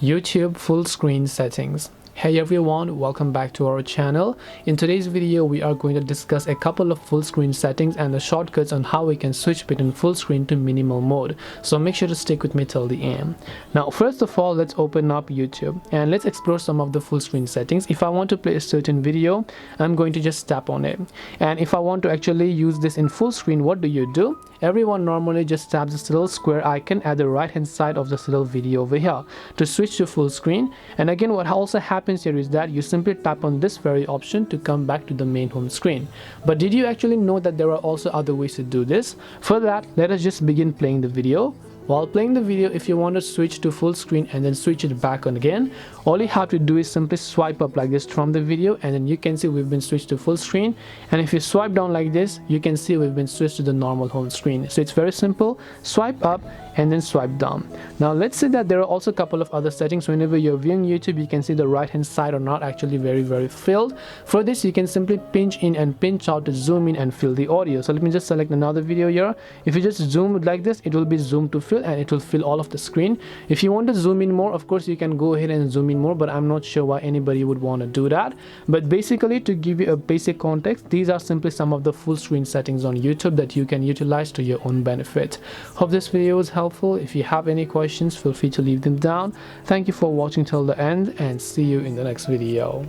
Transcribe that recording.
YouTube full screen settings. Hey everyone, welcome back to our channel. In today's video we are going to discuss a couple of full screen settings and the shortcuts on how we can switch between full screen to minimal mode, so make sure to stick with me till the end. Now first of all, let's open up YouTube and let's explore some of the full screen settings. If I want to play a certain video, I'm going to just tap on it, and if I want to actually use this in full screen, what do? Everyone normally just taps this little square icon at the right hand side of this little video over here to switch to full screen. And again, what also happens here is that you simply tap on this very option to come back to the main home screen. But did you actually know that there are also other ways to do this? For that, let us just begin playing the video. While playing the video, if you want to switch to full screen and then switch it back on again, all you have to do is simply swipe up like this from the video, and then you can see we've been switched to full screen. And if you swipe down like this, you can see we've been switched to the normal home screen. So it's very simple. Swipe up and then swipe down. Now let's say that there are also a couple of other settings. Whenever you're viewing YouTube, you can see the right hand side are not actually very filled. For this, you can simply pinch in and pinch out to zoom in and fill the audio. So let me just select another video here. If you just zoom like this, it will be zoomed to fill and it will fill all of the screen. If you want to zoom in more, of course you can go ahead and zoom in more, but I'm not sure why anybody would want to do that. But basically, to give you a basic context, these are simply some of the full screen settings on YouTube that you can utilize to your own benefit. Hope this video was helpful. If you have any questions, feel free to leave them down. Thank you for watching till the end, and see you in the next video.